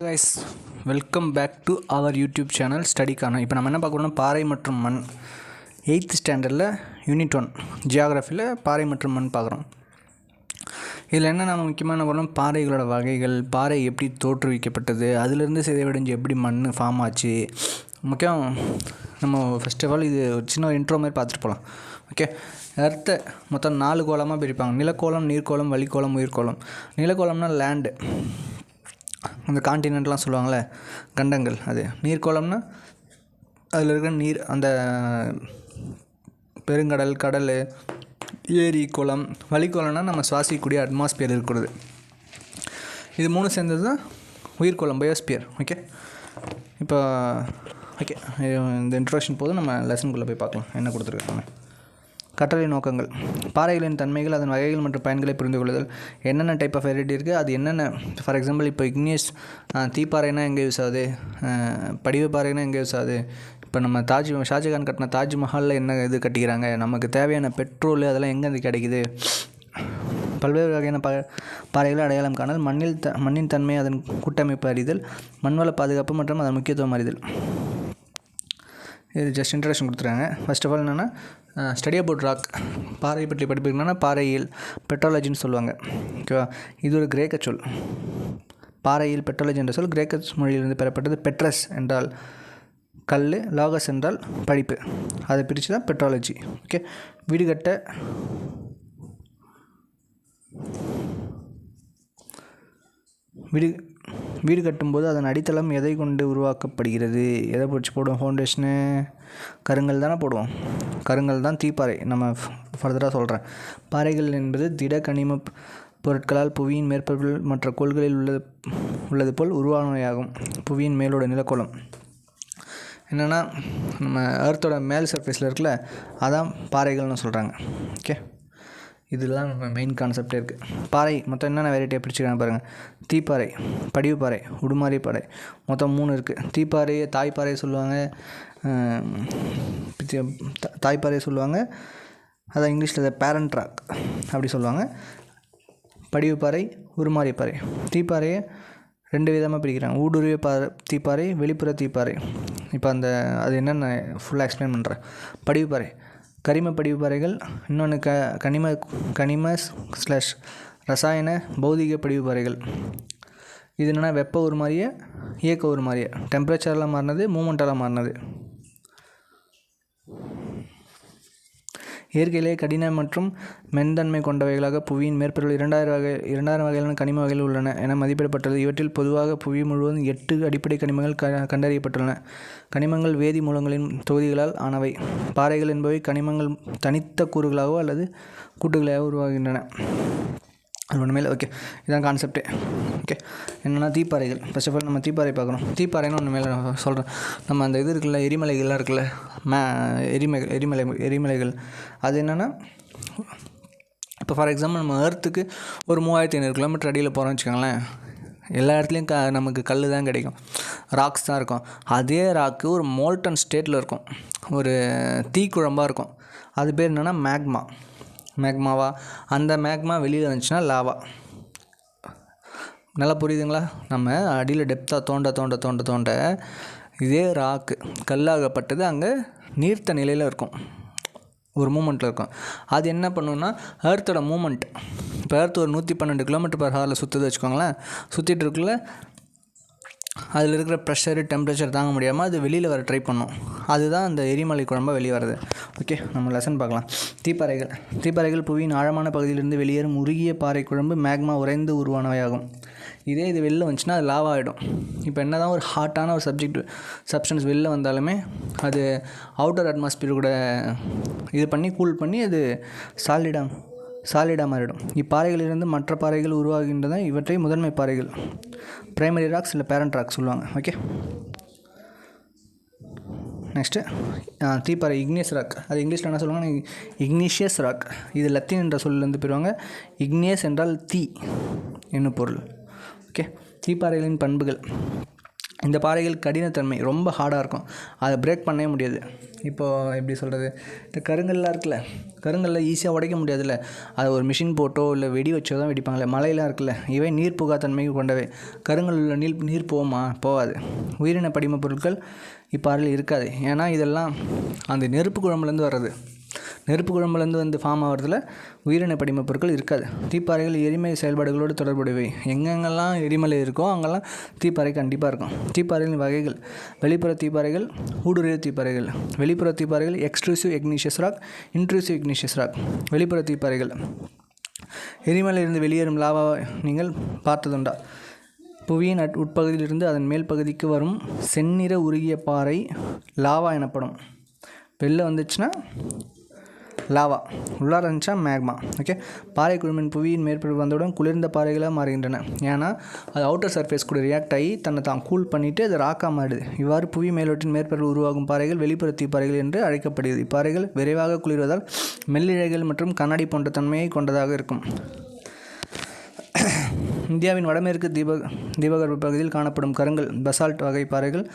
Guys, welcome back to our YouTube channel ஸ்டடிக்கான. இப்போ நம்ம என்ன பார்க்குறோம்னா பாறை மற்றும் மண் 8th ஸ்டாண்டர்டில் யூனிட் 1 ஜியாகிரஃபியில் பாறை மற்றும் மண் பார்க்குறோம். இதில் என்ன நம்ம முக்கியமாக என்ன பண்ணோம், பாறைகளோட வகைகள், பாறை எப்படி தோற்றுவிக்கப்பட்டது, அதிலிருந்து சிதைவடைஞ்சு எப்படி மண் ஃபார்ம் ஆச்சு. முக்கியம் நம்ம ஃபஸ்ட் ஆஃப் ஆல் இது ஒரு சின்ன இன்ட்ரோ மாதிரி பார்த்துட்டு போகலாம். ஓகே, எர்த்தை மொத்தம் 4 கோலமாக பிரிப்பாங்க. நிலக்கோளம், நீர்க்கோளம், வளிக்கோளம், உயிர்கோளம். நிலக்கோளம்னா லேண்டு, அந்த காண்டினென்ட்லாம் சொல்லுவாங்கள்ல, கண்டங்கள். அது நீர்க்கோளம்னா அதில் இருக்கிற நீர், அந்த பெருங்கடல், கடல், ஏரி, குளம். வளிக்கோளம்னா நம்ம சுவாசிக்கக்கூடிய அட்மாஸ்பியர் இருக்கிறது. இது 3 சேர்ந்தது தான் உயிர்கோளம், பயோஸ்பியர். ஓகே, இப்போ ஓகே, இந்த இன்ட்ரோடக்ஷன் போதும். நம்ம லெசனுக்குள்ளே போய் பார்க்கலாம் என்ன கொடுத்துருக்காங்க. கற்றலை நோக்கங்கள். பாறைகளின் தன்மைகள், அதன் வகைகள் மற்றும் பயன்களை புரிந்து கொள்ளுதல். என்னென்ன டைப் ஆஃப் வெரைட்டி இருக்குது, அது என்னென்ன. ஃபார் எக்ஸாம்பிள் இப்போ இக்னியஸ் தீப்பாறைனா எங்கே யூஸ் ஆகுது, படிவு பாறைனா எங்கே யூஸ் ஆகுது. இப்போ நம்ம ஷாஜகான் கட்டின தாஜ்மஹாலில் என்ன இது கட்டிக்கிறாங்க, நமக்கு தேவையான பெட்ரோல் அதெல்லாம் எங்கே கிடைக்குது. பல்வேறு வகையான பாறைகளை அடையாளம் காணல். மண்ணின் தன்மை, அதன் கூட்டமைப்பு அறிதல். மண்வள பாதுகாப்பு மற்றும் அதன் முக்கியத்துவம் அறிதல். இது ஜஸ்ட் இன்ட்ரடக்ஷன் கொடுத்துருக்காங்க. ஃபர்ஸ்ட் ஆஃப் ஆல் என்னென்னா ஸ்டடி அபவுட் ராக். பாறை பற்றி படிப்பிங்கன்னா பாறையில் பெட்ரோலஜின்னு சொல்லுவாங்க. ஓகேவா, இது ஒரு கிரேக்க சொல். பாறையில் பெட்ரோலஜி என்ற சொல் கிரேக்க மொழியிலிருந்து பெறப்பட்டது. பெட்ரஸ் என்றால் கல், லாகஸ் என்றால் படிப்பு. அதை பிரித்து தான் பெட்ரோலஜி. ஓகே, வீடு கட்டும்போது அதன் அடித்தளம் எதை கொண்டு உருவாக்கப்படுகிறது, எதை பிடிச்சி போடுவோம், ஃபவுண்டேஷனு கருங்கல் தானே போடுவோம். கருங்கல் தான் தீப்பாறை. நம்ம ஃபர்தராக சொல்கிறேன். பாறைகள் என்பது திட கனிம பொருட்களால் புவியின் மேற்பரப்பில் மற்ற கோள்களில் உள்ளது போல் உருவானவையாகும். புவியின் மேலோட நிலக்கோளம் என்னென்னா நம்ம எர்த்தோட மேல் சர்ஃபேஸில் இருக்குல்ல, அதான் பாறைகள்னு சொல்கிறாங்க. ஓகே, இதெல்லாம் நம்ம மெயின் கான்செப்டே இருக்குது. பாறை மொத்தம் என்னென்ன வெரைட்டியாக பிரிச்சுக்கிறாங்க பாருங்கள். தீப்பாறை, படிவு பாறை, உடுமாறி பாறை. மொத்தம் 3 இருக்குது. தீப்பாறையை தாய்ப்பாறை சொல்லுவாங்க, தாய்ப்பாறை சொல்லுவாங்க. அதான் இங்கிலீஷில் பேரண்ட் ராக் அப்படி சொல்லுவாங்க. படிவு பாறை, உருமாறி பாறை. தீப்பாறையை 2 விதமாக பிரிக்கிறாங்க. ஊடுருவிய தீப்பாறை, வெளிப்புற தீப்பாறை. இப்போ அது என்னென்ன ஃபுல்லாக எக்ஸ்பிளைன் பண்ணுறேன். படிவு பாறை, கரிம படிவு பாறைகள். இன்னொன்று கனிம / ரசாயன பௌதிக படிவு பாறைகள். இது என்னென்னா வெப்ப உருமாறிய, இயக்க உருமாறிய. டெம்பரேச்சரில் மாறினது, மூமெண்ட்டால் மாறினது. இயற்கையிலே கடின மற்றும் மென்தன்மை கொண்டவைகளாக புவியின் மேற்பரப்பில் 2000 வகையான கனிம வகைகள் உள்ளன என மதிப்பிடப்பட்டுள்ளது. இவற்றில் பொதுவாக புவி முழுவதும் 8 அடிப்படை கனிமங்கள் கண்டறியப்பட்டுள்ளன. கனிமங்கள் வேதி மூலங்களின் தொகுதிகளால் ஆனவை. பாறைகள் என்பவை கனிமங்கள் தனித்த கூறுகளாகவோ அல்லது கூட்டுகளாகவோ உருவாகின்றன. அது ஒன்றுமேல. ஓகே, இதுதான் கான்செப்டே. ஓகே, என்னென்னா தீப்பாறைகள். ஃபர்ஸ்ட் ஆஃப் ஆல் நம்ம தீப்பாறை பார்க்குறோம். தீப்பாறைன்னு ஒன்று மேலே சொல்கிறேன். நம்ம அந்த இது இருக்குல்ல, எரிமலைகள்லாம் இருக்குல்ல, எரிமலைகள். அது என்னென்னா இப்போ ஃபார் எக்ஸாம்பிள் நம்ம எர்த்துக்கு ஒரு 3500 கிலோமீட்டர் அடியில் போகிறோம்னு வச்சுக்கோங்களேன். எல்லா இடத்துலையும் நமக்கு கல் தான் கிடைக்கும், ராக்ஸ் தான் இருக்கும். அதே ராக்கு ஒரு மோல்டன் ஸ்டேட்டில் இருக்கும், ஒரு தீக்குழம்பாக இருக்கும். அது பேர் என்னென்னா மேக்மாவா. அந்த மேக்மா வெளியில் வந்துச்சுன்னா லாவா. நல்லா புரியுதுங்களா? நம்ம அடியில் டெப்த்தாக தோண்ட இதே ராக்கு கல்லாகப்பட்டது அங்கே நீர்த்த நிலையில் இருக்கும், ஒரு மூமெண்ட்டில் இருக்கும். அது என்ன பண்ணுன்னா எர்த்தோட மூமெண்ட். இப்போ எர்த் ஒரு 112 km/h சுற்றுது வச்சுக்கோங்களேன். சுற்றிட்டு இருக்குள்ள அதில் இருக்கிற ப்ரெஷரு, டெம்பரேச்சர் தாங்க முடியாமல் அது வெளியில் வர ட்ரை பண்ணும். அதுதான் அந்த எரிமலை குழம்பாக வெளியே வருது. ஓகே, நம்ம லெசன் பார்க்கலாம். தீப்பாறைகள் புவியின் ஆழமான பகுதியிலிருந்து வெளியேறும் உருகிய பாறை குழம்பு, மேக்மா உறைந்து உருவானவையாகும். இதே இது வெளில வந்துச்சுன்னா அது லாவா ஆகிடும். இப்போ என்ன தான் ஒரு ஹாட்டான ஒரு சப்ஸ்டன்ஸ் வெளில வந்தாலுமே அது அவுட்டர் அட்மாஸ்பியர் கூட இது பண்ணி கூல் பண்ணி அது சாலிடாக மாறிடும். இப்பாறைகளிலிருந்து மற்ற பாறைகள் உருவாகின்றன. இவற்றை முதன்மை பாறைகள், பிரைமரி ராக்ஸ் இல்லை பேரண்ட் ராக்ஸ் சொல்லுவாங்க. ஓகே, நெக்ஸ்ட்டு தீப்பாறை இக்னியஸ் ராக். அது இங்கிலீஷில் என்ன சொல்லுவாங்க, இக்னிஷியஸ் ராக். இது லத்தீன் என்ற சொல்லிருந்து பெறுவாங்க. இக்னியஸ் என்றால் தீ என்னும் பொருள். ஓகே, தீப்பாறைகளின் பண்புகள். இந்த பாறைகள் கடினத்தன்மை ரொம்ப ஹார்டாக இருக்கும், அதை பிரேக் பண்ணவே முடியாது. இப்போது எப்படி சொல்கிறது, இந்த கருங்கல்லாம் இருக்குல்ல, கருங்கல்ல ஈஸியாக உடைக்க முடியாதுல்ல, அதை ஒரு மிஷின் போட்டோ இல்லை வெடி வச்சோ தான் வெடிப்பாங்களே. மலையெல்லாம் இருக்குல்ல, இவை நீர் புகா தன்மை கொண்டவை. கருங்கல் உள்ள நீர் போகுமா? போகாது. உயிரின படிம பொருட்கள் இப்பாறையில் இருக்காது. ஏன்னா இதெல்லாம் அந்த நெருப்பு குழம்புலேருந்து வர்றது. நெருப்பு குழம்புலேருந்து வந்து ஃபார்ம் ஆகிறதுல உயிரின படிம பொருட்கள் இருக்காது. தீப்பாறைகள் எரிமலை செயல்பாடுகளோடு தொடர்புடையவை. எங்கெங்கெல்லாம் எரிமலை இருக்கோ அங்கெல்லாம் தீப்பாறை கண்டிப்பாக இருக்கும். தீப்பாறைகளின் வகைகள்: வெளிப்புற தீப்பாறைகள், ஊடுருவிய தீப்பாறைகள். வெளிப்புற தீப்பாறைகள் extrusive igneous rock, intrusive igneous rock. வெளிப்புற தீப்பாறைகள் எரிமலையிலிருந்து வெளியேறும் லாவாவை நீங்கள் பார்த்ததுண்டா? புவியின் உட்பகுதியிலிருந்து அதன் மேல் பகுதிக்கு வரும் செந்நிற உருகிய பாறை லாவா எனப்படும். வெளில வந்துச்சுன்னா லாவா, உள்ளார இருந்துச்சா மேக்மா. ஓகே. பாறை குழுமின் புவியின் மேற்பரப்பு வந்தவுடன் குளிர்ந்த பாறைகளாக மாறுகின்றன. ஏன்னா அது அவுட்டர் சர்ஃபேஸ் கூட ரியாக்ட் ஆகி தன்னை தான் கூல் பண்ணிவிட்டு அது ராக்காக மாறுது. இவ்வாறு புவி மேலோட்டின் மேற்பரப்பு உருவாகும் பாறைகள் வெளிப்புற தீப்பாறைகள் என்று அழைக்கப்படுகிறது. இப்பாறைகள் விரைவாக குளிர்வதால் மெல்லிழைகள் மற்றும் கண்ணாடி போன்ற தன்மையை கொண்டதாக இருக்கும். இந்தியாவின் வடமேற்கு தீபகற்ப பகுதியில் காணப்படும் கருங்கல் பசால்ட் வகை பாறைகள்.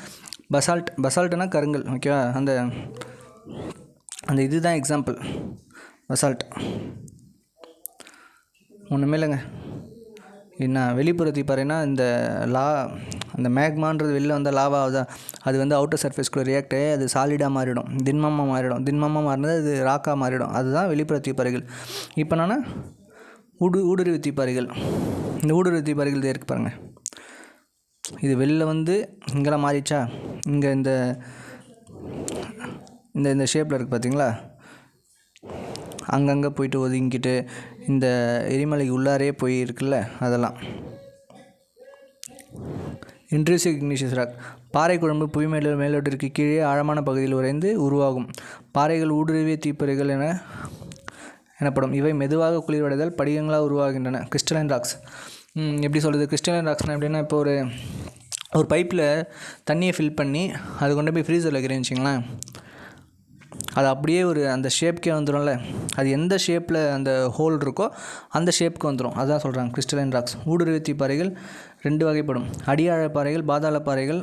பசால்ட்னா கருங்கல். ஓகேவா? அந்த இதுதான் எக்ஸாம்பிள். பசால்ட் ஒன்றுமே இல்லைங்க. என்ன வெளிப்புற தீப்பாறைனா இந்த அந்த மேக்மான்றது வெளில வந்தால் லாவா தான். அது வந்து அவுட்டர் சர்ஃபேஸ்குள்ளே ரியாக்ட் ஆகி அது சாலிடாக மாறிடும், திண்மமாக மாறினது அது ராக்காக மாறிடும். அதுதான் வெளிப்புற தீப்பாறைகள். இப்போ என்னன்னா ஊடுருவி தீப்பாறைகள். இந்த ஊடுருவி தீப்பாறைகள் இது இருக்குது பாருங்கள். இது வெளில வந்து இங்கெல்லாம் மாறிச்சா, இங்கே இந்த இந்த ஷேப்பில் இருக்குது பார்த்தீங்களா, அங்கங்கே போயிட்டு ஒதுங்கிட்டு இந்த எரிமலைக்கு உள்ளாரே போய் இருக்குல்ல, அதெல்லாம் இன்ட்ரூசிவ் இக்னிஷியஸ் ராக். பாறை குழம்பு புவி மேலோட்டிற்கு கீழே ஆழமான பகுதியில் உறைந்து உருவாகும் பாறைகள் ஊடுருவிய தீப்பாறைகள் எனப்படும். இவை மெதுவாக குளிர்வடைதல் படிகங்களாக உருவாகின்றன. Crystalline rocks. எப்படி சொல்கிறது, கிறிஸ்டலைன் ராக்ஸ்னால் எப்படின்னா, இப்போ ஒரு பைப்பில் தண்ணியை ஃபில் பண்ணி அது கொண்டு போய் ஃப்ரீசரில் வைக்கிறேன்னு வச்சிங்களேன், அது அப்படியே அந்த ஷேப்க்கே வந்துடும்ல. அது எந்த ஷேப்பில் அந்த ஹோல் இருக்கோ அந்த ஷேப்புக்கு வந்துடும். அதான் சொல்கிறாங்க கிறிஸ்டலைன் ராக்ஸ். ஊடுருவி தீப்பாறைகள் 2 வகைப்படும். அடியாழ பாறைகள், பாதாள பாறைகள்.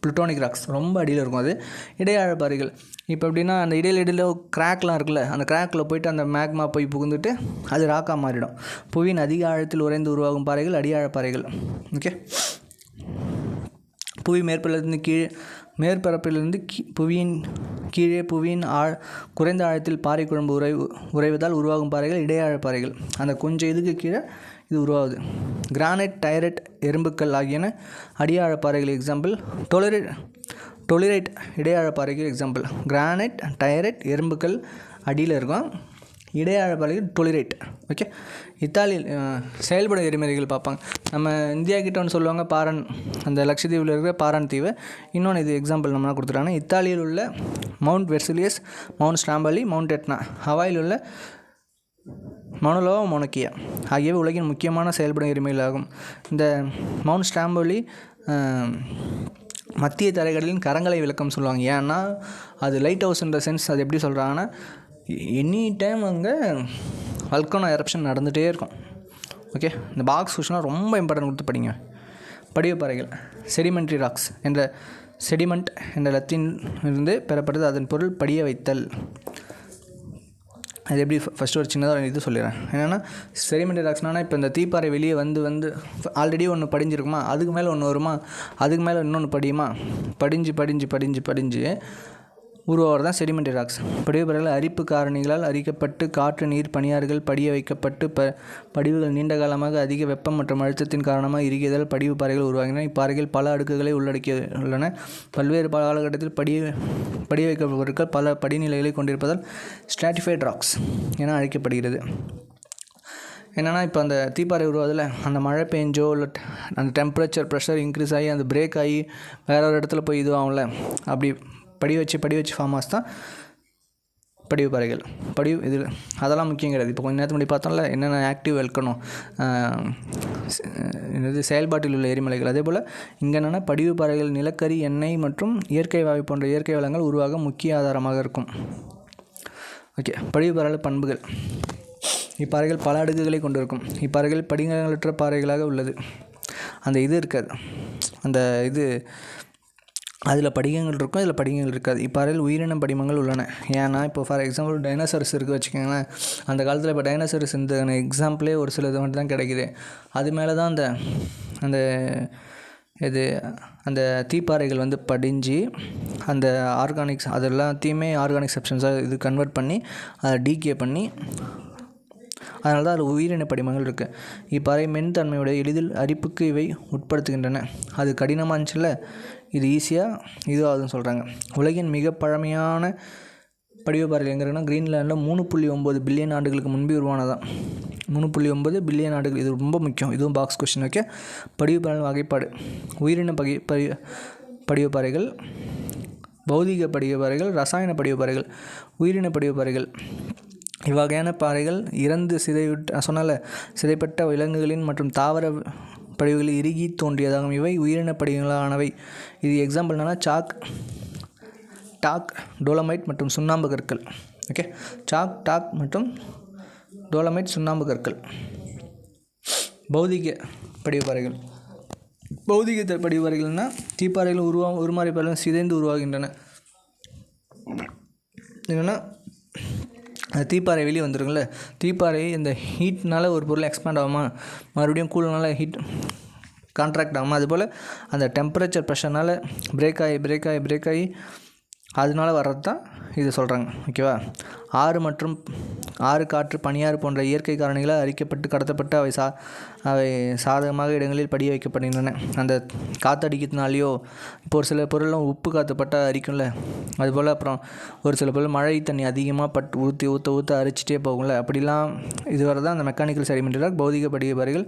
புளுட்டோனிக் ராக்ஸ் ரொம்ப அடியில் இருக்கும். அது இடையாழ பாறைகள். இப்போ எப்படின்னா அந்த இடையில கிராக்லாம் இருக்குல்ல, அந்த கிராக்கில் போயிட்டு அந்த மேக்மா போய் புகுந்துட்டு அது ராக்காக மாறிடும். புவியின் அதிக ஆழத்தில் உறைந்து உருவாகும் பாறைகள் அடியாழ பாறைகள். ஓகே. புவி மேற்பரப்பிலிருந்து புவியின் கீழே புவியின் குறைந்த ஆழத்தில் பாறை குழம்பு உறைவதால் உருவாகும் பாறைகள் இடையாழ பாறைகள். அந்த கொஞ்சம் இதுக்கு கீழே இது உருவாகுது. கிரானைட், டைரட், எறும்புக்கல் ஆகியன அடியாழ பாறைகள் எக்ஸாம்பிள். டொலிரைட் இடையாழ பாறைகள் எக்ஸாம்பிள். கிரானைட், டைரட், எறும்புக்கல் அடியில் இருக்கும். இடையாழ பாறைகள் டொலிரைட். ஓகே. இத்தாலியில் செயல்படும் எரிமலைகள் பார்ப்பாங்க. நம்ம இந்தியா கிட்ட ஒன்று சொல்லுவாங்க பாரன், அந்த லட்சத்தீவில் இருக்கிற பாரான் தீவு. இன்னொன்று இது எக்ஸாம்பிள் நம்ம கொடுத்துட்டாங்க. இத்தாலியில் உள்ள மவுண்ட் வெர்சிலியஸ், மவுண்ட் ஸ்டாம்பலி, மவுண்ட் எட்னா. ஹவாயில் உள்ள மவுனலோவா, மொனக்கியா ஆகியவை உலகின் முக்கியமான செயல்படும் எரிமலைகளாகும். இந்த மவுண்ட் ஸ்டாம்பலி மத்திய தரைக்கடலின் கரங்களை விளக்கம் சொல்லுவாங்க. ஏன்னா அது லைட் ஹவுஸ்ன்ற சென்ஸ். அது எப்படி சொல்கிறாங்கன்னா, எனி டைம் அங்கே வல்கனோ எரப்ஷன் நடந்துகிட்டே இருக்கும். ஓகே. இந்த பாக்ஸ் கொஷினாக ரொம்ப இம்பார்ட்டன்ட் கொடுத்து படிங்க. படிவப்பாறைகள். செடிமெண்ட்ரி ராக்ஸ் என்ற செடிமெண்ட் என்ற லத்தீன் இருந்து பெறப்பட்டது. அதன் பொருள் படிய வைத்தல். அது எப்படி ஃபஸ்ட்டு ஒரு சின்னதாக இது சொல்லிடுறேன். என்னென்னா செடிமெண்ட்ரி ராக்ஸ்னால் இப்போ இந்த தீப்பாறை வெளியே வந்து ஆல்ரெடி ஒன்று படிஞ்சிருக்குமா, அதுக்கு மேலே ஒன்று வருமா, அதுக்கு மேலே இன்னொன்று படியுமா, படிஞ்சு உருவாகிறது தான் செடிமெண்ட்ரி ராக்ஸ். படிவுப்பாறைகள் அரிப்பு காரணிகளால் அரிக்கப்பட்டு காற்று, நீர், பனியாறுகள் படிய வைக்கப்பட்டு படிவுகள் நீண்ட காலமாக அதிக வெப்பம் மற்றும் அழுத்தத்தின் காரணமாக இறுகியதால் படிவு பாறைகள் உருவாகின்றன. இப்பாறைகள் பல அடுக்குகளை உள்ளடக்கியுள்ளன. பல்வேறு காலகட்டத்தில் படிய வைக்கப்பட்ட பொருட்கள் பல படிநிலைகளை கொண்டிருப்பதால் ஸ்ட்ராட்டிஃபைட் ராக்ஸ் என அழைக்கப்படுகிறது. என்னென்னா இப்போ அந்த தீப்பாறை உருவாதில் அந்த மழை பெஞ்சோ இல்லை அந்த டெம்பரேச்சர் ப்ரெஷர் இன்க்ரீஸ் ஆகி அந்த பிரேக் ஆகி வேற ஒரு இடத்துல போய் இதுவாகும்ல, அப்படி படி வச்சு ஃபார்ம் ஆஸ் தான் படிவு பாறைகள். இதில் அதெல்லாம் முக்கியம் கிடையாது. இப்போ கொஞ்சம் நேரத்துக்கு முன்னாடி பார்த்தோம்ல என்னென்ன ஆக்டிவ் இருக்கணும், செயல்பாட்டில் உள்ள எரிமலைகள். அதே போல் இங்கே என்னென்னா படிவு பாறைகள் நிலக்கரி, எண்ணெய் மற்றும் இயற்கை வாயு போன்ற இயற்கை வளங்கள் உருவாக முக்கிய ஆதாரமாக இருக்கும். ஓகே. படிவு பாறைகள் பண்புகள். இப்பாறைகள் பல அடுக்குகளை கொண்டிருக்கும். இப்பாறைகள் படிகங்களற்ற பாறைகளாக உள்ளது. அந்த இது இருக்காது. அந்த இது அதில் படிகங்கள் இருக்கும், இதில் படிகங்கள் இருக்காது. இப்பாறையில் உயிரின படிமங்கள் உள்ளன. ஏன்னா இப்போ ஃபார் எக்ஸாம்பிள் டைனோசரஸ் இருக்குது வச்சுக்கோங்களேன். அந்த காலத்தில் இப்போ டைனோசரஸ் இந்த எக்ஸாம்பிளே ஒரு சில இது மட்டும் தான் கிடைக்குது. அது மேலே தான் அந்த அந்த இது அந்த தீப்பாறைகள் வந்து படிஞ்சு அந்த ஆர்கானிக்ஸ் அது எல்லாத்தையுமே ஆர்கானிக் சப்ஸ்டன்ஸாக இது கன்வெர்ட் பண்ணி அதை டீகே பண்ணி அதனால தான் அதில் உயிரின படிமங்கள் இருக்குது. இப்பாறை மென்தன்மையுடைய எளிதில் அரிப்புக்கு இவை உட்படுத்துகின்றன. அது கடினமாக இருந்துச்சுல்ல, இது ஈஸியாக இதுவாகுதுன்னு சொல்கிறாங்க. உலகின் மிக பழமையான படிவப்பாறைகள் எங்கே இருக்குன்னா கிரீன்லாண்டில் 3.9 பில்லியன் ஆண்டுகளுக்கு முன்பே உருவானதான். 3.9 பில்லியன் ஆண்டுகள். இது ரொம்ப முக்கியம். இதுவும் பாக்ஸ் கொஸ்டின். ஓகே. படிவப்பாறை வகைப்பாடு: உயிரின படிவப்பாறைகள், பௌதிக படிவப்பாறைகள், ரசாயன படிவப்பாறைகள். உயிரின படிவப்பாறைகள் இவ்வகையான பாறைகள் இறந்து சிதைப்பட்ட விலங்குகளின் மற்றும் தாவர படிவுகளில் இறுகி தோன்றியதாகும். இவை உயிரின படிவங்களானவை. இது எக்ஸாம்பிள் என்னன்னா டாக், டோலமைட் மற்றும் சுண்ணாம்பு கற்கள். ஓகே. டாக் மற்றும் டோலமைட், சுண்ணாம்பு கற்கள். பௌதிக படிவப்பாறைகள். பௌதிக படிவப்பாறைகள்னால் தீப்பாறைகள் உருமாறி பாறைகள் சிதைந்து உருவாகின்றன. என்னென்னா தீப்பாறை வெளியே வந்துருக்குல்ல, தீப்பாறை இந்த ஹீட்னால் ஒரு பொருள் எக்ஸ்பேண்ட் ஆகுமா, மறுபடியும் கூல்னால ஹீட் கான்ட்ராக்ட் ஆகுமா, அதுபோல் அந்த டெம்பரேச்சர் ப்ரெஷர்னால் பிரேக் ஆகி அதனால வர்றது தான் இது சொல்கிறாங்க. ஓகேவா. ஆறு, காற்று, பனியாறு போன்ற இயற்கை காரணிகளால் அரிக்கப்பட்டு கடத்தப்பட்டு அவை சாதகமாக இடங்களில் படிய வைக்கப்படுகின்றன. அந்த காற்றடிக்கிறதுனாலையோ இப்போ ஒரு சில பொருள்லாம் உப்பு காற்றுப்பட்டால் அரிக்கும்ல, அதுபோல் அப்புறம் ஒரு சில பொருள் மழை தண்ணி அதிகமாக ஊற்ற அரிச்சிட்டே போகும்ல, அப்படிலாம் இது வரதான் அந்த மெக்கானிக்கல் செடிமெண்ட்லாம் பௌதிக படிவப்பாறைகள்.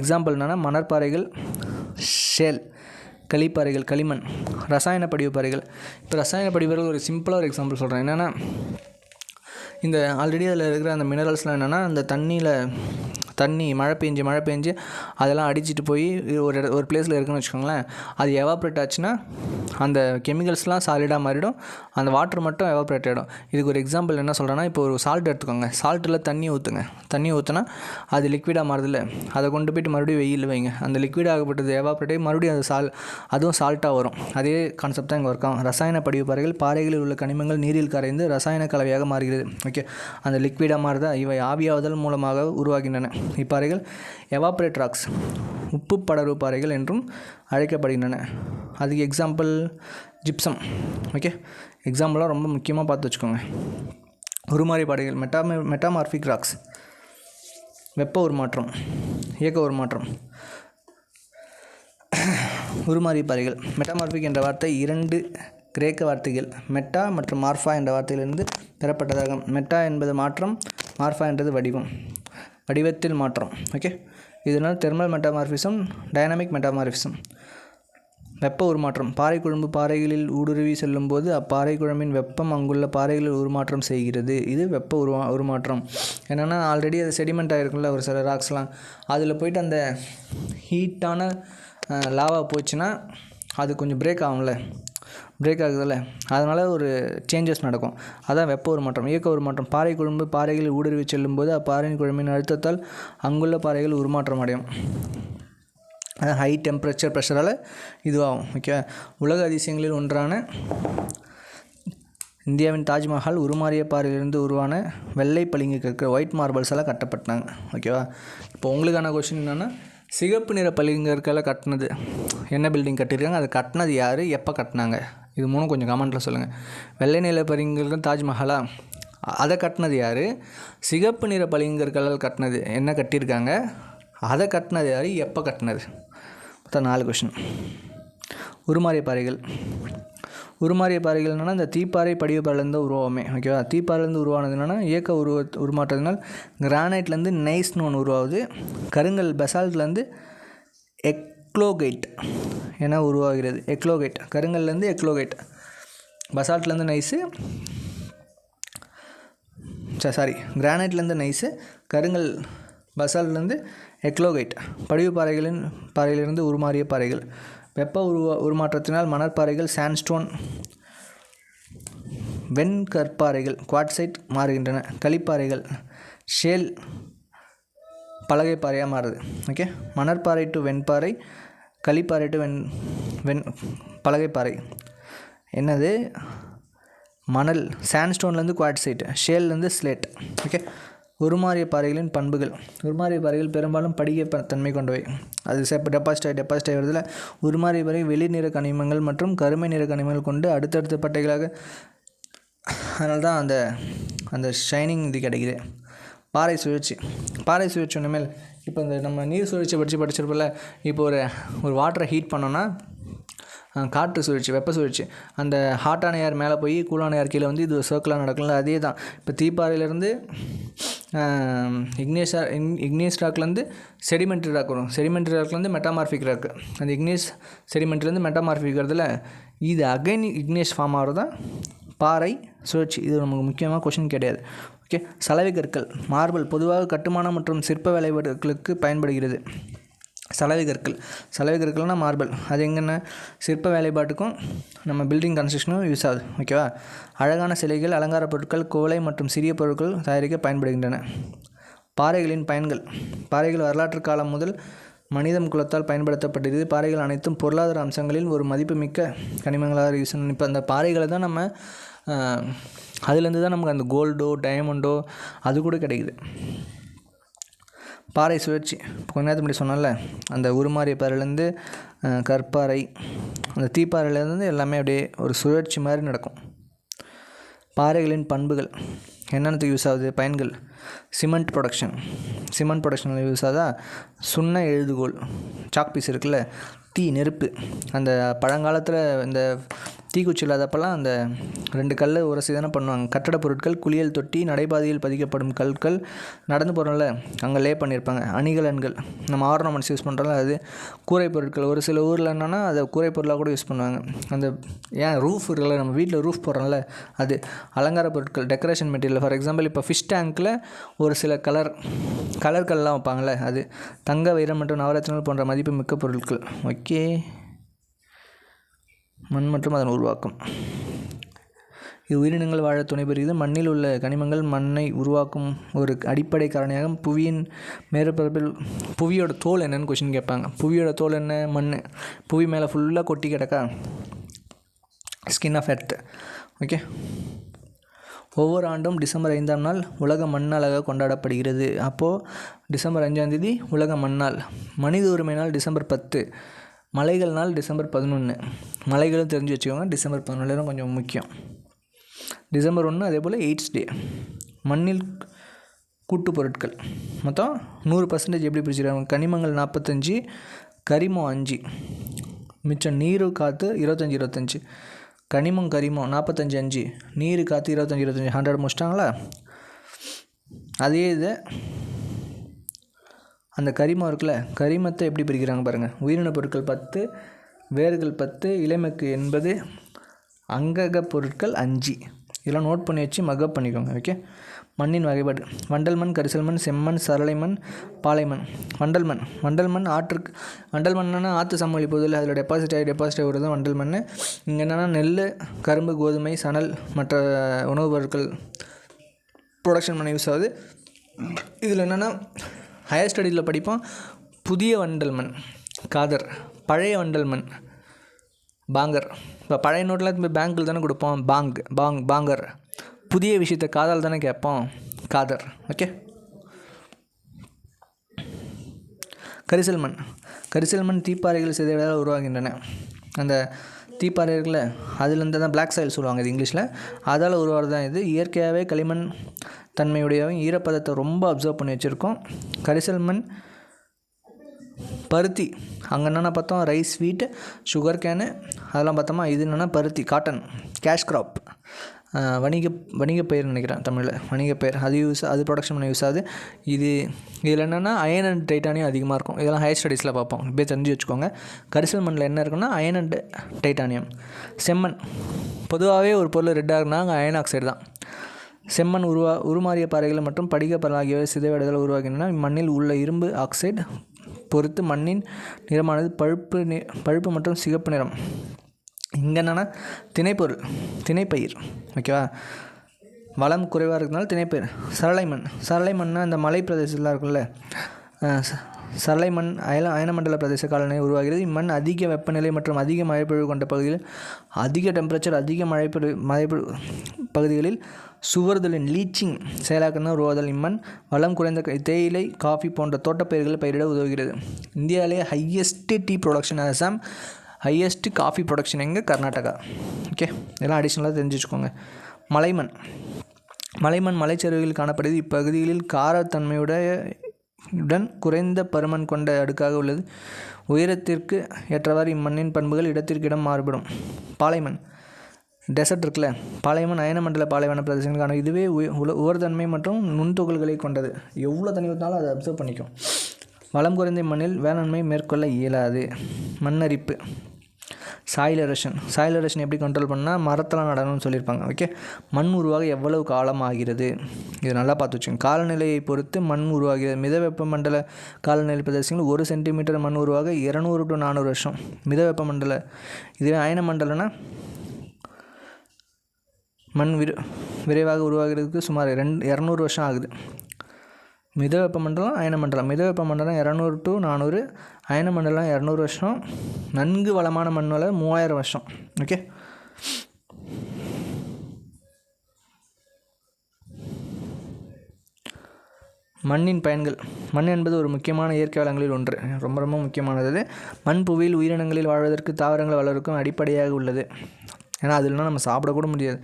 எக்ஸாம்பிள் என்னென்னா மணற்பாறைகள், ஷேல், களிப்பாறைகள், களிமண். ரசாயன படிவப்பாறைகள். இப்போ ரசாயன படிவப்பாறைகள் ஒரு சிம்பிளாக ஒரு எக்ஸாம்பிள் சொல்கிறேன். என்னென்னா இந்த ஆல்ரெடி அதில் இருக்கிற அந்த மினரல்ஸ்லாம் என்னென்னா அந்த தண்ணி மழை பெஞ்சு அதெல்லாம் அடிச்சிட்டு போய் ஒரு பிளேஸில் இருக்குன்னு வச்சுக்கோங்களேன். அது எவாப்ரேட் ஆச்சுன்னா அந்த கெமிக்கல்ஸ்லாம் சாலிடாக மாறிடும், அந்த வாட்டர் மட்டும் எவாப்ரேட் ஆகிடும். இதுக்கு ஒரு எக்ஸாம்பிள் என்ன சொல்கிறேன்னா, இப்போ ஒரு சால்ட் எடுத்துக்கோங்க. சால்ட்டில் தண்ணி ஊற்றுனா அது லிக்விடாக மாறுதில்ல, அதை கொண்டு போய்ட்டு மறுபடியும் வெயில் வைங்க. அந்த லிக்விட் ஆகப்பட்டது எவாப்ரேட் ஆகி மறுபடியும் அதுவும் சால்ட்டாக வரும். அதே கான்செப்ட் தான் இங்கே ஒர்க் ஆகும். ரசாயன படிவப்பாறைகள் பாறைகளில் உள்ள கனிமங்கள் நீரில் கரைந்து ரசாயன கலவையாக மாறுகிறது. ஓகே. அந்த லிக்விடாக மாறுதா, இவை ஆவியாவதல் மூலமாக உருவாகின்றன. இப்பாறைகள் எவாப்ரேட் ராக்ஸ், உப்பு படர்வு பாறைகள் என்றும் அழைக்கப்படுகின்றன. அதுக்கு எக்ஸாம்பிள் ஜிப்சம். ஓகே. எக்ஸாம்பிளாக ரொம்ப முக்கியமாக பார்த்து வச்சுக்கோங்க. உருமாறி பாறைகள் மெட்டாமார்பிக் ராக்ஸ். வெப்ப உருமாற்றம், இயக்க உருமாற்றம். உருமாறி பாறைகள். மெட்டாமார்பிக் என்ற வார்த்தை 2 கிரேக்க வார்த்தைகள் மெட்டா மற்றும் மார்ஃபா என்ற வார்த்தையிலிருந்து பெறப்பட்டதாகும். மெட்டா என்பது மாற்றம், மார்ஃபா என்றது வடிவத்தில் மாற்றம். ஓகே. இதனால் தெர்மல் மெட்டாமார்பிசம், டைனமிக் மெட்டாமார்பிசம். வெப்ப உருமாற்றம். பாறை குழம்பு பாறைகளில் ஊடுருவி செல்லும் போது அப்பாறை குழம்பின் வெப்பம் அங்குள்ள பாறைகளில் உருமாற்றம் செய்கிறது. இது வெப்ப உருமாற்றம். என்னென்னா ஆல்ரெடி அது செடிமெண்ட் ஆகிருக்கும்ல ஒரு சில ராக்ஸ்லாம், அதில் போய்ட்டு அந்த ஹீட்டான லாவா போச்சுன்னா அது கொஞ்சம் பிரேக் ஆகுதுல்ல, அதனால் ஒரு சேஞ்சஸ் நடக்கும். அதான் வெப்ப உருமாற்றம். இயக்க உருமாற்றம். பாறை குழம்பு பாறைகளில் ஊடுருவி செல்லும் போது அப்பாறையின் குழம்பின் அழுத்தத்தால் அங்குள்ள பாறைகள் உருமாற்றம் அடையும். அதான் ஹை டெம்பரேச்சர் ப்ரெஷரால் இதுவாகும். ஓகே. உலக அதிசயங்களில் ஒன்றான இந்தியாவின் தாஜ்மஹால் உருமாறிய பாறையிலிருந்து உருவான வெள்ளை பளிங்கு கற்கள், ஒயிட் மார்பிள்ஸ் எல்லாம் கட்டப்பட்டாங்க. ஓகேவா. இப்போ உங்களுக்கான கொஸ்டின் என்னென்னா, சிகப்பு நிற பளிங்கற்களை கட்டினது என்ன பில்டிங் கட்டியிருக்காங்க, அது கட்டினது யார், எப்போ கட்டினாங்க, இது 3 கொஞ்சம் கமெண்ட்டில் சொல்லுங்கள். வெள்ளை நிற பளிங்கற்கள் தாஜ்மஹாலா, அதை கட்டினது யார், சிகப்பு நிற பளிங்கற்களால் கட்டினது என்ன கட்டியிருக்காங்க, அதை கட்டினது யார், எப்போ கட்டினது. மொத்தம் 4 கொஷின். உருமாறிய பாறைகள். உருமாறிய பாறைகள் என்னென்னா இந்த தீப்பாறை படிவப்பாறையிலேருந்து உருவாகுமே. ஓகேவா. தீப்பாறையிலேருந்து உருவானது என்னென்னா இயக்க உருமாற்றத்தினால் கிரானைட்லேருந்து நைஸ்னு ஒன்று உருவாகுது. கருங்கல் பெசால்ட்லேருந்து எக்லோகைட் என உருவாகிறது. எக்லோகைட் கருங்கல்லேருந்து எக்லோகைட், பசால்ட்லேருந்து நைஸு, கிரானைட்லேருந்து நைஸு, கருங்கல் பசால்ட்லேருந்து எக்லோகைட். படிவு பாறையிலிருந்து உருமாறிய பாறைகள். வெப்ப உருமாற்றத்தினால் மணற்பாறைகள், சாண்ட்ஸ்டோன், வெண்கற்பாறைகள், குவாட்சைட் மாறுகின்றன. களிப்பாறைகள், ஷேல், பலகைப்பாறையாக மாறுது. ஓகே. மணற்பாறை டு வெண்பாறை, களிப்பாறை டு பலகைப்பாறை என்னது, மணல் சாண்ட்ஸ்டோன்லேருந்து குவாட்சைட், ஷேல்லேருந்து ஸ்லேட். ஓகே. உருமாறிய பாறைகளின் பண்புகள். உருமாறிய பாறைகள் பெரும்பாலும் படிக தன்மை கொண்டவை. அது டெபாசிட் ஆகிறதுல உருமாறிய பாறை வெளிர் நிற கனிமங்கள் மற்றும் கருமை நிற கனிமங்கள் கொண்டு அடுத்தடுத்த பட்டைகளாக, அதனால தான் அந்த அந்த ஷைனிங் இது கிடைக்குது. பாறை சுழற்சி ஒன்றுமேல் இப்போ இந்த நம்ம நீர் சுழற்சி படிச்சிருப்போம்ல. இப்போ ஒரு வாட்டரை ஹீட் பண்ணோன்னா காற்று சுழற்சி, வெப்ப சுழற்சி, அந்த ஹாட்டான ஏர் மேலே போய் கூலான ஏர் கீழே வந்து இது சர்க்கிளாக நடக்கல. அதே தான் இப்போ தீப்பாறையிலேருந்து இக்னியஸ் ராக்லேருந்து செடிமெண்ட்ரி ராக் வரும், செடிமெண்ட்ரி ராக்லேருந்து மெட்டாமார்பிக் ராக், அந்த இக்னியஸ் செடிமெண்ட்ரிலேருந்து மெட்டாமார்பிக் வரதில் இது அகைன் இக்னியஸ் ஃபார்ம் ஆகிறது தான் பாறை சுழற்சி. இது நமக்கு முக்கியமாக கொஷின் கிடையாது. ஓகே. சலவை கற்கள், மார்பிள் பொதுவாக கட்டுமானம் மற்றும் சிற்ப வேலைகளுக்கு பயன்படுகிறது. சலவை கற்கள்னால் மார்பிள், அது எங்கன்னா சிற்ப வேலைப்பாட்டுக்கும் நம்ம பில்டிங் கன்ஸ்ட்ரக்ஷனும் யூஸ் ஆகுது. ஓகேவா. அழகான சிலைகள், அலங்கார பொருட்கள், கோலை மற்றும் சிறிய பொருட்கள் தயாரிக்க பயன்படுகின்றன. பாறைகளின் பயன்கள். பாறைகள் வரலாற்று காலம் முதல் மனிதம் குலத்தால் பயன்படுத்தப்பட்டது. பாறைகள் அனைத்தும் பொருளாதார அம்சங்களில் ஒரு மதிப்புமிக்க கனிமங்களாக யூஸ். இப்போ அந்த பாறைகளை தான் நம்ம அதுலேருந்து தான் நமக்கு அந்த கோல்டோ டைமண்டோ அது கூட கிடைக்குது. பாறை சுழற்சி கொஞ்ச நேரத்துக்கு முன்னாடி சொன்னால, அந்த உருமாறிய பாறையிலேருந்து கற்பாறை, அந்த தீப்பாறையிலேருந்து எல்லாமே அப்படியே ஒரு சுழற்சி மாதிரி நடக்கும். பாறைகளின் பண்புகள் என்னென்னத்துக்கு யூஸ் ஆகுது, பயன்கள். சிமெண்ட் ப்ரொடக்ஷனில் யூஸ் ஆகுதா. சுண்ண எழுதுகோல், சாக் பீஸ் இருக்குல்ல, நெருப்பு. அந்த பழங்காலத்தில் இந்த தீக்குச்சி இல்லாதப்பெல்லாம் அந்த 2 கல்லை உரசி தானே பண்ணுவாங்க. கட்டட பொருட்கள், குளியல் தொட்டி, நடைபாதையில் பதிக்கப்படும் கற்கள், நடந்து போகிறோம்ல அங்கே லே பண்ணியிருப்பாங்க. அணிகலன்கள், நம்ம ஆர்னமெண்ட்ஸ் யூஸ் பண்ணுறோம்ல அது. கூரை பொருட்கள், ஒரு சில ஊரில் என்னென்னா அதை கூரை பொருளாக கூட யூஸ் பண்ணுவாங்க. அந்த ரூஃப் இருக்குல்ல, நம்ம வீட்டில் ரூஃப் போடுறோம்ல அது. அலங்கார பொருட்கள், டெக்கரேஷன் மெட்டீரியல். ஃபார் எக்ஸாம்பிள் இப்போ ஃபிஷ் டேங்க்கில் ஒரு சில கலர்லாம் வைப்பாங்கள்ல அது. தங்க, வைரம் மற்றும் நவரத்னங்கள் போன்ற மதிப்பு மிக்க பொருட்கள். ஓகே. மண் மற்றும் அதன் உருவாக்கம். இது உயிரினங்கள் வாழ துணை பெறுகிறது. மண்ணில் உள்ள கனிமங்கள் மண்ணை உருவாக்கும் ஒரு அடிப்படை காரணியாக. புவியின் மேற்பரப்பில் புவியோட தோல் என்னன்னு கொஷின் கேட்பாங்க. புவியோட தோல் என்ன, மண். புவி மேலே ஃபுல்லாக கொட்டி கிடக்கா, ஸ்கின் ஆஃப் எர்த். ஓகே. ஒவ்வொரு ஆண்டும் டிசம்பர் 5ஆம் நாள் உலக மண்ணாளாக கொண்டாடப்படுகிறது. அப்போது டிசம்பர் 5ஆம் தேதி உலக மண்ணாள். மனித உரிமை நாள் டிசம்பர் 10. மலைகள் நாள் டிசம்பர் 11. மலைகளும் தெரிஞ்சு வச்சுக்கோங்க, டிசம்பர் 11 கொஞ்சம் முக்கியம். டிசம்பர் 1 அதே போல் எய்ட்ஸ் டே. மண்ணில் கூட்டு பொருட்கள் மொத்தம் 100% எப்படி பிரிச்சுருக்காங்க. கனிமங்கள் 45, கரிமம் 5, மிச்சம் நீர் காற்று 25. கரிமம் 45, நீர் காற்று 25. 100 முடிச்சிட்டாங்களா. அதே இதை அந்த கரிமம் இருக்குல்ல, கரிமத்தை எப்படி பிரிக்கிறாங்க பாருங்கள். உயிரின பொருட்கள் 10, வேர்கள் 10, இலைமக்கு 80, அங்கக பொருட்கள் 5. இதெல்லாம் நோட் பண்ணி வச்சு மக்கப் பண்ணிக்கோங்க. ஓகே. மண்ணின் வகைப்பாடு. வண்டல் மண், கரிசல் மண், செம்மண், சரளை மண், பாலைமண். வண்டல் மண் மண்ணுன்னா ஆற்று சமவெளி போதில் அதில் டெபாசிட் ஆகி வருது தான் வண்டல் மண். இங்கே என்னென்னா நெல், கரும்பு, கோதுமை, சணல் மற்ற உணவுப் பொருட்கள் ப்ரொடக்ஷன் பண்ண யூஸ் ஆகுது. இதில் என்னென்னா ஹையர் ஸ்டடீஸில் படிப்போம். புதிய வண்டல் மண் காதர், பழைய வண்டல் மண் பாங்கர். இப்போ பழைய நோட்டில் இப்போ பேங்கில் தானே கொடுப்போம் பாங்கர். புதிய விஷயத்தை காதால் தானே கேட்போம், காதர். ஓகே. கரிசல் மண் தீப்பாறைகள் சிதைவதால் உருவாகின்றன. அந்த தீப்பாறைகளில் அதுலேருந்து தான் பிளாக் சாயில் சொல்லுவாங்க இது இங்கிலீஷில். அதால் உருவாகிறது தான் இது. இயற்கையாகவே களிமண் தன்மையுடையவும் ஈரப்பதத்தை ரொம்ப அப்சர்வ் பண்ணி வச்சுருக்கோம். கரிசல் மண், பருத்தி. அங்கே என்னென்ன பார்த்தோம், ரைஸ், வீட்டு, சுகர் கேனு அதெல்லாம் பார்த்தோமா. இது என்னென்னா பருத்தி, காட்டன், கேஷ் க்ராப், வணிக பயிர் நினைக்கிறேன் தமிழில், வணிக பயிர். அது ப்ரொடக்ஷன் பண்ண யூஸ் ஆகுது. இதில் என்னென்னா அயன் அண்ட் டைட்டானியம் அதிகமாக இருக்கும். இதெல்லாம் ஹையர் ஸ்டடீஸில் பார்ப்போம், இப்படியே தெரிஞ்சு வச்சுக்கோங்க. கரிசல் மண்ணில் என்ன இருக்குன்னா அயன் அண்ட் டைட்டானியம். செம்மண் பொதுவாகவே ஒரு பொருள் ரெட்டாக இருக்குன்னா அங்கே அயன் ஆக்சைடு தான். செம்மண் உருமாறிய பாறைகள் மற்றும் படிகப்பல் ஆகியவை சிதைவடைதல் உருவாகின்றன. மண்ணில் உள்ள இரும்பு ஆக்சைடு பொறுத்து மண்ணின் நிறமானது பழுப்பு மற்றும் சிகப்பு நிறம். இங்கே என்னென்னா திணைப்பயிர். ஓகேவா. வளம் குறைவாக இருக்கிறதுனால திணைப்பயிர். சரளை மண்ணா அந்த மலை பிரதேசத்தில் இருக்குல்ல சரளை மண் அயனமண்டல பிரதேச காலநிலை உருவாகிறது. இம்மண் அதிக வெப்பநிலை மற்றும் அதிக மழைப்பொழிவு கொண்ட பகுதிகளில், அதிக டெம்பரேச்சர் அதிக மழைப்பொழிவு பகுதிகளில் சுவர்தலின் லீச்சிங் செயலாக்கம் உருவாதல் இம்மண் வளம் குறைந்த தேயிலை, காஃபி போன்ற தோட்டப்பயிர்களை பயிரிட உதவுகிறது. இந்தியாவிலே highest tea production Assam, highest coffee production எங்கே? கர்நாடகா. ஓகே, இதெல்லாம் அடிஷ்னலாக தெரிஞ்சு வச்சுக்கோங்க. மலைமண் மலைச்சரிவுகளில் காணப்படுது. இப்பகுதிகளில் காரத்தன்மையுடன் குறைந்த பருமன் கொண்ட அடுக்காக உள்ளது. உயரத்திற்கு ஏற்றவாறு இம்மண்ணின் பண்புகள் இடத்திற்கு இடம் மாறுபடும். பாலைமண் டெசர்ட் இருக்குல்ல, பாலைவனம் அயனமண்டல பாலைவன பிரதேசங்களுக்கான இதுவே உவர்தன்மை மற்றும் நுண்துகள்களை கொண்டது. எவ்வளோ தண்ணி ஊற்றினாலும் அதை அப்சர்வ் பண்ணிக்கும். வளம் குறைந்த மண்ணில் வேளாண்மை மேற்கொள்ள இயலாது. மண்ணரிப்பு சாயில் எரோஷன் எப்படி கண்ட்ரோல் பண்ணால் மரத்தெல்லாம் நடணும்னு சொல்லியிருப்பாங்க. ஓகே, மண் உருவாக எவ்வளவு காலம் ஆகிறது? இது நல்லா பார்த்து வச்சுக்கோங்க. காலநிலையை பொறுத்து மண் உருவாகிறது. மித வெப்பமண்டல காலநிலை பிரதேசங்கள் 1 சென்டிமீட்டர் மண் உருவாக 200 to 400 வருஷம். மித வெப்பமண்டல இதுவே அயனமண்டலம்னா மண் விரைவாக உருவாகிறதுக்கு சுமார் 200 வருஷம் ஆகுது. மித வெப்பமண்டலம் அயனமண்டலம். மித வெப்பமண்டலம் 200 to 400, அயனமண்டலம் 200 வருஷம். நன்கு வளமான மண் வள 3000 வருஷம். ஓகே, மண்ணின் பயன்கள். மண் என்பது ஒரு முக்கியமான இயற்கை வளங்களில் ஒன்று. ரொம்ப முக்கியமானது. மண் புவியில் உயிரினங்களில் வாழ்வதற்கு தாவரங்கள் வளர்க்கும் அடிப்படையாக உள்ளது. ஏன்னா அதெல்லாம் நம்ம சாப்பிடக்கூட முடியாது.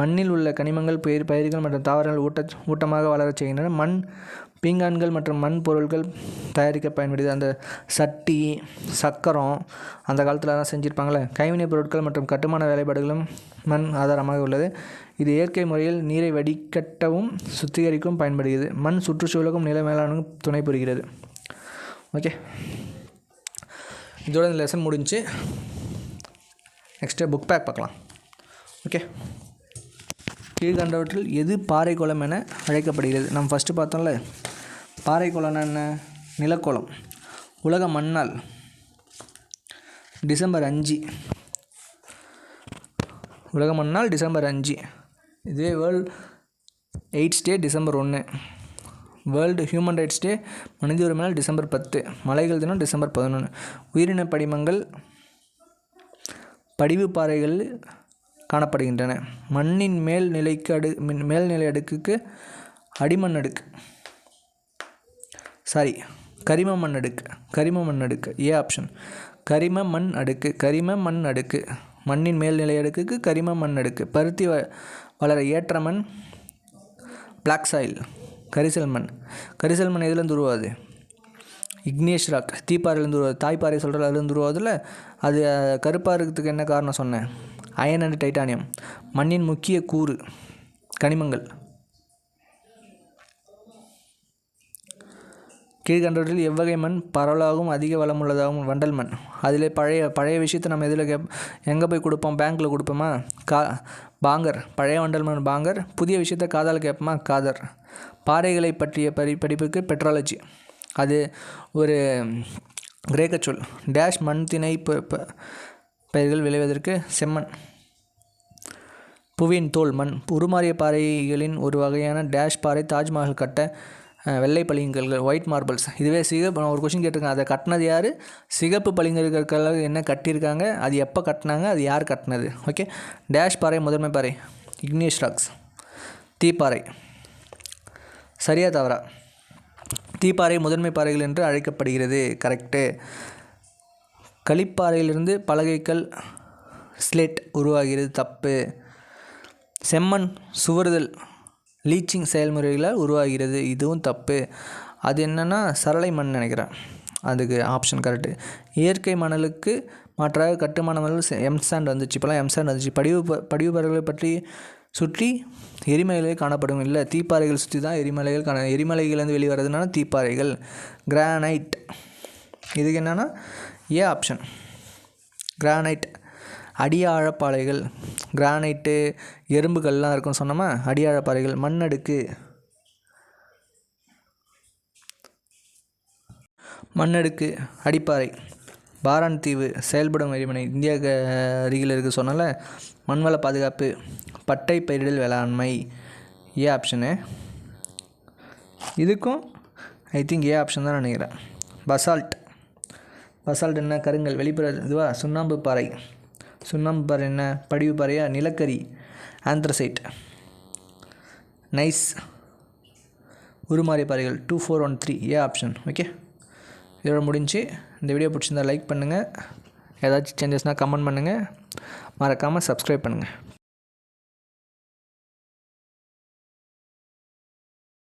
மண்ணில் உள்ள கனிமங்கள் பயிர்கள் மற்றும் தாவரங்கள் ஊட்டமாக வளரச் செய்கின்றன. மண் பீங்கான்கள் மற்றும் மண் பொருட்கள் தயாரிக்க பயன்படுது. அந்த சட்டி, சக்கரம் அந்த காலத்தில் தான் செஞ்சுருப்பாங்களே. கைவினைப் பொருட்கள் மற்றும் கட்டுமான வேலைப்பாடுகளும் மண் ஆதாரமாக உள்ளது. இது இயற்கை முறையில் நீரை வடிகட்டவும் சுத்திகரிக்கவும் பயன்படுகிறது. மண் சுற்றுச்சூழலுக்கும் நில மேலாண்மைக்கும் துணை புரிகிறது. ஓகே, இதோட இந்த லெசன் முடிஞ்சு. நெக்ஸ்ட்டு புக் பேக் பார்க்கலாம். ஓகே, கீழ்கண்டவற்றில் எது பாறைக்கோளம் என அழைக்கப்படுகிறது? நம்ம ஃபஸ்ட்டு பார்த்தோம்ல, பாறைக்கோளம்னா என்ன? நிலக்கோளம். உலக மண்ணால் டிசம்பர் 5. உலக மண்ணால் டிசம்பர் 5. இதுவே World AIDS Day December 1. World Human Rights Day மனித உரிமை நாள் டிசம்பர் 10. மலைகள் தினம் டிசம்பர் 11. உயிரின படிமங்கள் படிவு பாறைகள் காணப்படுகின்றன. மண்ணின் மேல்நிலை அடுக்குக்கு அடிமண் அடுக்கு, கரிம மண் அடுக்கு. ஏ ஆப்ஷன் கரிம மண் அடுக்கு. மண்ணின் மேல்நிலை அடுக்குக்கு கரிம மண் அடுக்கு. பருத்தி வளர ஏற்ற மண் பிளாக் சாயில், கரிசல் மண் எதுலேருந்து உருவாது? Igneous rock, தீப்பாறையிலேருந்து உருவாது. தாய்ப்பாறை சொல்கிற அதுலேருந்து உருவாதில்ல, அது கருப்பாக இருக்கிறதுக்கு என்ன காரணம் சொன்னேன்? Iron and titanium. மண்ணின் முக்கிய கூறு கனிமங்கள். கீழ்கண்டவற்றில் எவ்வகை மண் பரவலாகவும் அதிக வளமுள்ளதாகவும்? வண்டல் மண். அதில் பழைய விஷயத்தை நம்ம எதில் எங்கே போய் கொடுப்போம்? பேங்க்கில் கொடுப்போமா? பாங்கர். பழைய வண்டல் மண் பாங்கர். புதிய விஷயத்தை காதால் கேட்போமா? காதர். பாறைகளை பற்றிய படிப்புக்கு பெட்ராலஜி. அது ஒரு கிரேக்க சொல். டேஷ் மண் திணை பயிர்கள் விளைவதற்கு செம்மண். புவியின் தோல் மண். உருமாறிய பாறைகளின் ஒரு வகையான டேஷ் பாறை தாஜ்மஹால் கட்ட வெள்ளை பளிங்குகள், ஒயிட் மார்பிள்ஸ். இதுவே சிகப்பு. ஒரு கொஷின் கேட்டிருக்காங்க, அதை கட்டினது யார்? சிகப்பு பளிங்குகள் என்ன கட்டியிருக்காங்க, அது எப்போ கட்டினாங்க, அது யார் கட்டினது? ஓகே, டேஷ் பாறை முதன்மை பாறை இக்னியஸ் ராக்ஸ். தீப்பாறை. சரியா தவறா? தீப்பாறை முதன்மை பாறைகள் என்று அழைக்கப்படுகிறது. கரெக்டு. களிப்பாறையிலிருந்து பலகைக்கல் ஸ்லேட் உருவாகிறது. தப்பு. செம்மண் சுவறுதல் லீச்சிங் செயல்முறைகளால் உருவாகிறது. இதுவும் தப்பு. அது என்னென்னா சரளை மண் நினைக்கிறேன். அதுக்கு ஆப்ஷன் கரெக்டு. இயற்கை மணலுக்கு மாற்றாக கட்டுமான மணல் எம்சாண்ட் வந்துச்சு. இப்போலாம் எம்சாண்ட் வந்துச்சு. படிவு பாறைகளை பற்றி சுற்றி எரிமலைகள் காணப்படும். இல்லை, தீப்பாறைகள் சுற்றி தான் எரிமலைகள்லேருந்து வெளிவரதுனால தீப்பாறைகள். கிரானைட். இதுக்கு என்னென்னா ஏ ஆப்ஷன் கிரானைட். அடியாழப்பாறைகள். கிரானைட்டு எறும்புகள்லாம் இருக்குன்னு சொன்னோமா, அடியாழப்பாறைகள். மண்ணடுக்கு. அடிப்பாறை. பாரான் தீவு செயல்படும் எரிமலை இந்தியா அருகில் இருக்குது சொன்னால. மண்வள பாதுகாப்பு. பட்டை பயிரிடல் வேளாண்மை. ஏ ஆப்ஷனு. இதுக்கும் ஐ திங்க் ஏ ஆப்ஷன் தான் நினைக்கிறேன். பசால்ட் என்ன? கருங்கல். வெளிப்புற இதுவா? சுண்ணாம்பு பாறை. சுண்ணாம்பு பாறை என்ன? படிவு பாறையா? நிலக்கரி. ஆந்த்ரசைட். நைஸ். உருமாறிய பாறைகள். 2413 ஏ ஆப்ஷன். ஓகே, இதோட முடிஞ்சு. இந்த வீடியோ பிடிச்சிருந்தா லைக் பண்ணுங்கள். ஏதாச்சும் சேஞ்சஸ்னால் கமெண்ட் பண்ணுங்கள். மறக்காமல் சப்ஸ்கிரைப் பண்ணுங்கள்.